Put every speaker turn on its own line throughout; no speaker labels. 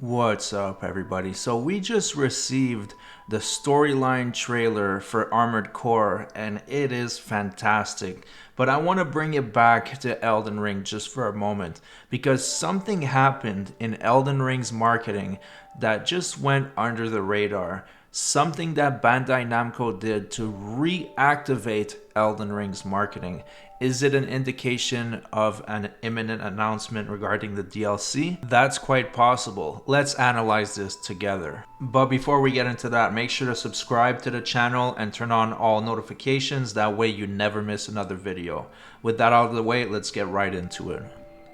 What's up, everybody? So we just received the storyline trailer for Armored Core, and it is fantastic. But I want to bring it back to Elden Ring just for a moment, because something happened in Elden Ring's marketing that just went under the radar. Something that Bandai Namco did to reactivate Elden Ring's marketing. Is it an indication of an imminent announcement regarding the DLC? That's quite possible. Let's analyze this together. But before we get into that, make sure to subscribe to the channel and turn on all notifications. That way you never miss another video. With that out of the way, let's get right into it.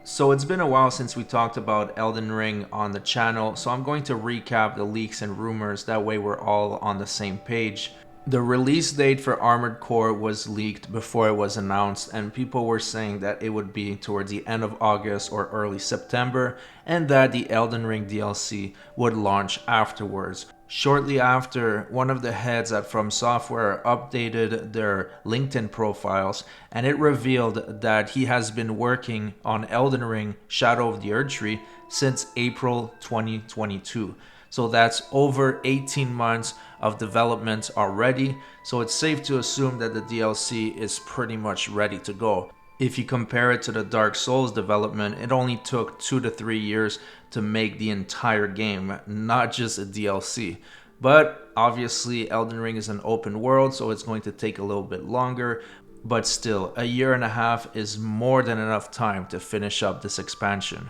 So it's been a while since we talked about Elden Ring on the channel, so I'm going to recap the leaks and rumors, that way we're all on the same page. The release date for Armored Core was leaked before it was announced, and people were saying that it would be towards the end of August or early September, and that the Elden Ring DLC would launch afterwards. Shortly after, one of the heads at From Software updated their LinkedIn profiles, and it revealed that he has been working on Elden Ring Shadow of the Erdtree since April 2022. So that's over 18 months of development already. So it's safe to assume that the DLC is pretty much ready to go. If you compare it to the Dark Souls development, it only took 2 to 3 years to make the entire game, not just a DLC. But obviously Elden Ring is an open world, so it's going to take a little bit longer. But still, a year and a half is more than enough time to finish up this expansion.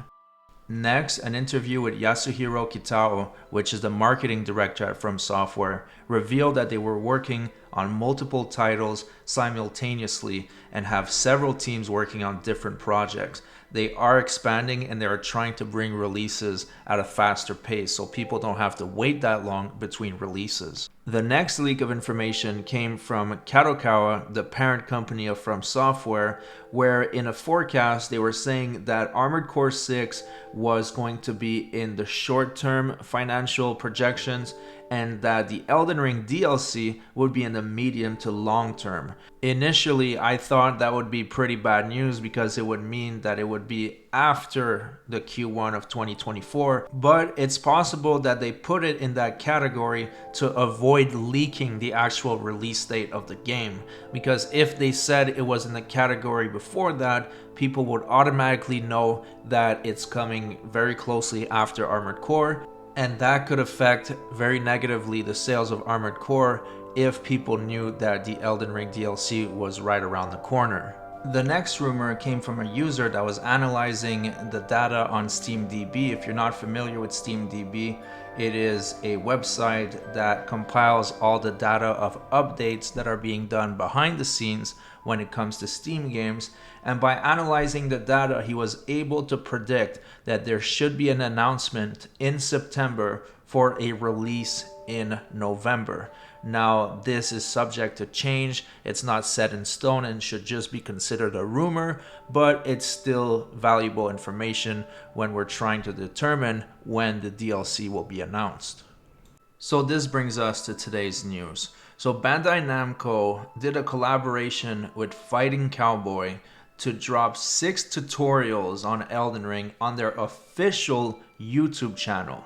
Next, an interview with Yasuhiro Kitao, which is the marketing director at From Software, revealed that they were working on multiple titles simultaneously and have several teams working on different projects. They are expanding and they are trying to bring releases at a faster pace so people don't have to wait that long between releases. The next leak of information came from Kadokawa, the parent company of From Software, where in a forecast they were saying that Armored Core 6 was going to be in the short-term financial projections and that the Elden Ring DLC would be in the medium to long term. Initially, I thought that would be pretty bad news because it would mean that it would be after the Q1 of 2024, but it's possible that they put it in that category to avoid leaking the actual release date of the game, because if they said it was in the category before that, people would automatically know that it's coming very closely after Armored Core, and that could affect very negatively the sales of Armored Core if people knew that the Elden Ring DLC was right around the corner. The next rumor came from a user that was analyzing the data on SteamDB. If you're not familiar with SteamDB, it is a website that compiles all the data of updates that are being done behind the scenes when it comes to Steam games. And by analyzing the data, he was able to predict that there should be an announcement in September for a release in November. Now, this is subject to change. It's not set in stone and should just be considered a rumor, but it's still valuable information when we're trying to determine when the DLC will be announced. So this brings us to today's news. So Bandai Namco did a collaboration with Fighting Cowboy to drop 6 tutorials on Elden Ring on their official YouTube channel.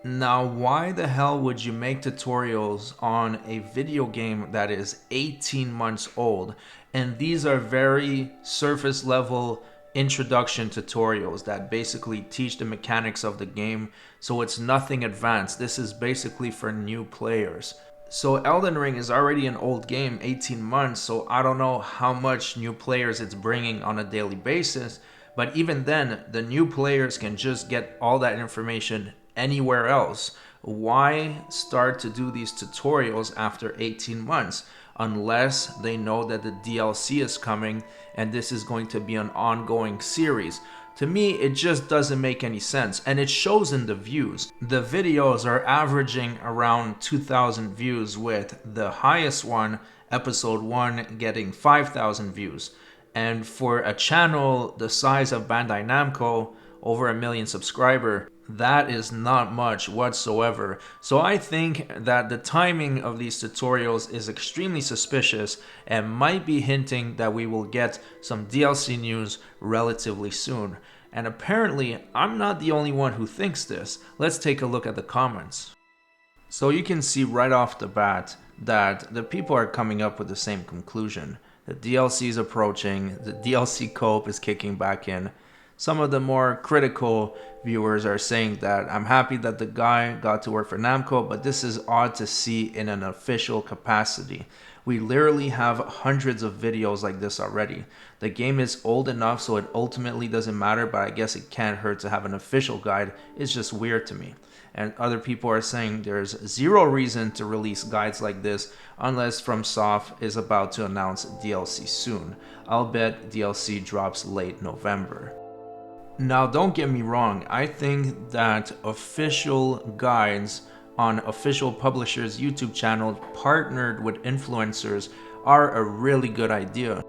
Now, why the hell would you make tutorials on a video game that is 18 months old? And these are very surface level introduction tutorials that basically teach the mechanics of the game, so it's nothing advanced. This is basically for new players. So Elden Ring is already an old game, 18 months, so I don't know how much new players it's bringing on a daily basis, but even then, the new players can just get all that information anywhere else. Why start to do these tutorials after 18 months unless they know that the DLC is coming and this is going to be an ongoing series? To me, it just doesn't make any sense, and it shows in the views. The videos are averaging around 2,000 views, with the highest one, episode 1, getting 5,000 views. And for a channel the size of Bandai Namco, over 1 million subscribers, that is not much whatsoever. So I think that the timing of these tutorials is extremely suspicious and might be hinting that we will get some DLC news relatively soon. And apparently, I'm not the only one who thinks this. Let's take a look at the comments. So you can see right off the bat that the people are coming up with the same conclusion. The DLC is approaching, the DLC co-op is kicking back in. Some of the more critical viewers are saying that I'm happy that the guy got to work for Namco, but this is odd to see in an official capacity. We literally have hundreds of videos like this already. The game is old enough so it ultimately doesn't matter, but I guess it can't hurt to have an official guide. It's just weird to me. And other people are saying there's zero reason to release guides like this unless FromSoft is about to announce DLC soon. I'll bet DLC drops late November. Now, don't get me wrong, I think that official guides on official publishers' YouTube channels partnered with influencers are a really good idea.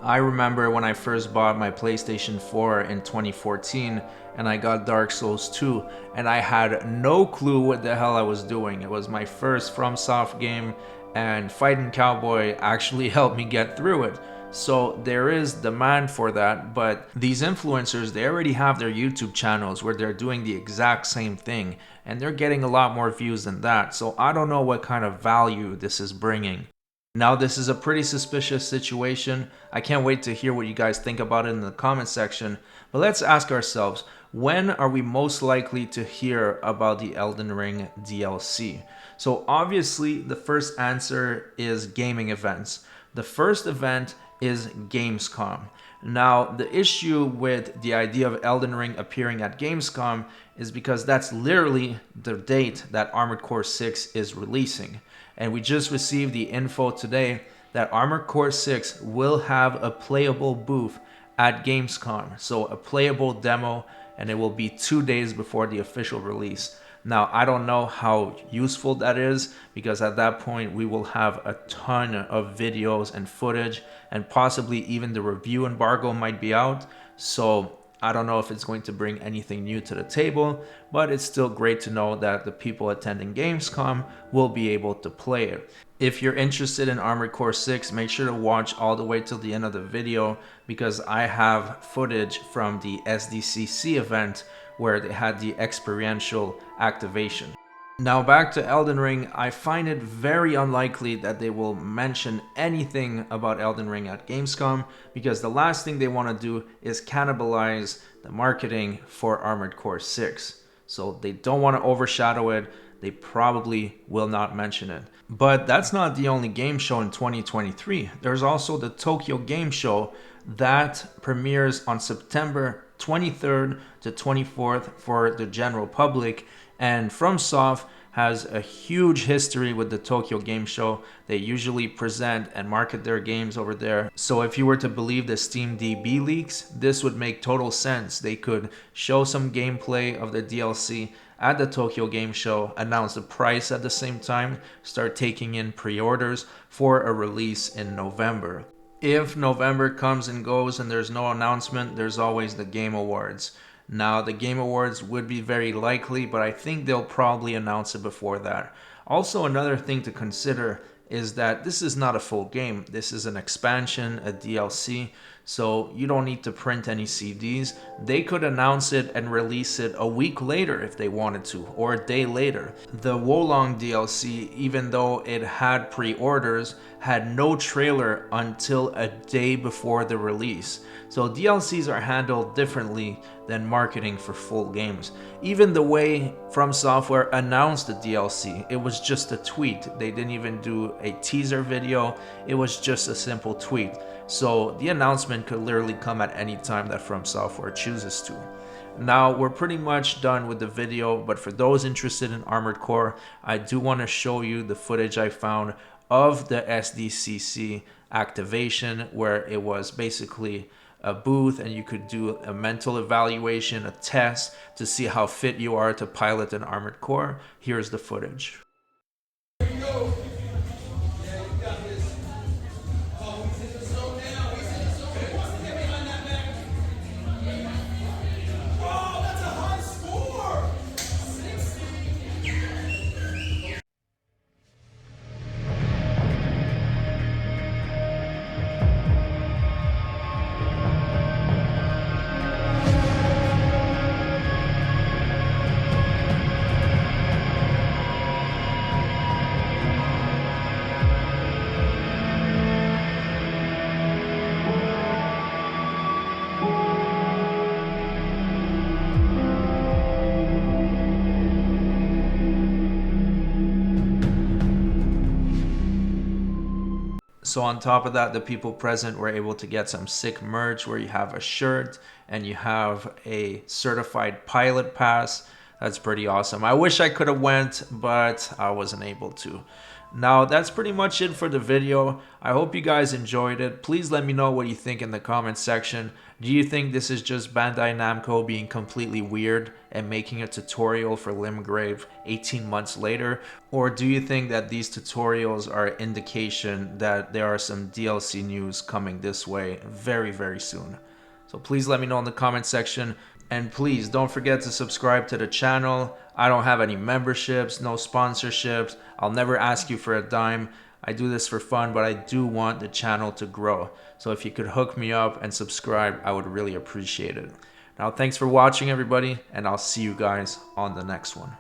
I remember when I first bought my PlayStation 4 in 2014 and I got Dark Souls 2 and I had no clue what the hell I was doing. It was my first FromSoft game and Fighting Cowboy actually helped me get through it. So there is demand for that, but these influencers, they already have their YouTube channels where they're doing the exact same thing and they're getting a lot more views than that. So I don't know what kind of value this is bringing. Now, this is a pretty suspicious situation. I can't wait to hear what you guys think about it in the comment section. But let's ask ourselves, when are we most likely to hear about the Elden Ring DLC? So obviously, the first answer is gaming events. The first event is Gamescom. Now, the issue with the idea of Elden Ring appearing at Gamescom is because that's literally the date that Armored Core 6 is releasing. And we just received the info today that Armored Core 6 will have a playable booth at Gamescom. So a playable demo, and it will be 2 days before the official release. Now, I don't know how useful that is because at that point we will have a ton of videos and footage and possibly even the review embargo might be out. So I don't know if it's going to bring anything new to the table, but it's still great to know that the people attending Gamescom will be able to play it. If you're interested in Armored Core 6, make sure to watch all the way till the end of the video because I have footage from the SDCC event where they had the experiential activation. Now back to Elden Ring, I find it very unlikely that they will mention anything about Elden Ring at Gamescom because the last thing they want to do is cannibalize the marketing for Armored Core 6. So they don't want to overshadow it. They probably will not mention it. But that's not the only game show in 2023. There's also the Tokyo Game Show that premieres on September 23rd to 24th for the general public. And FromSoft has a huge history with the Tokyo Game Show. They usually present and market their games over there. So if you were to believe the SteamDB leaks, this would make total sense. They could show some gameplay of the DLC at the Tokyo Game Show, announce the price at the same time, start taking in pre-orders for a release in November. If November comes and goes and there's no announcement, there's always the Game Awards. Now, the Game Awards would be very likely, but I think they'll probably announce it before that. Also, another thing to consider is that this is not a full game. This is an expansion, a DLC, so you don't need to print any CDs. They could announce it and release it a week later if they wanted to, or a day later. The Wolong DLC, even though it had pre-orders, had no trailer until a day before the release. So DLCs are handled differently than marketing for full games. Even the way From Software announced the DLC, it was just a tweet. They didn't even do a teaser video. It was just a simple tweet. So the announcement could literally come at any time that From Software chooses to. Now, we're pretty much done with the video, but for those interested in Armored Core, I do want to show you the footage I found of the SDCC activation, where it was basically a booth and you could do a mental evaluation, a test to see how fit you are to pilot an Armored Core. Here's the footage. So on top of that, the people present were able to get some sick merch where you have a shirt and you have a certified pilot pass. That's pretty awesome. I wish I could have went, but I wasn't able to. Now, that's pretty much it for the video. I hope you guys enjoyed it. Please let me know what you think in the comments section. Do you think this is just Bandai Namco being completely weird and making a tutorial for Limgrave 18 months later? Or do you think that these tutorials are an indication that there are some DLC news coming this way very, very soon? So please let me know in the comment section. And please don't forget to subscribe to the channel. I don't have any memberships, no sponsorships. I'll never ask you for a dime. I do this for fun, but I do want the channel to grow. So if you could hook me up and subscribe, I would really appreciate it. Now, thanks for watching, everybody, and I'll see you guys on the next one.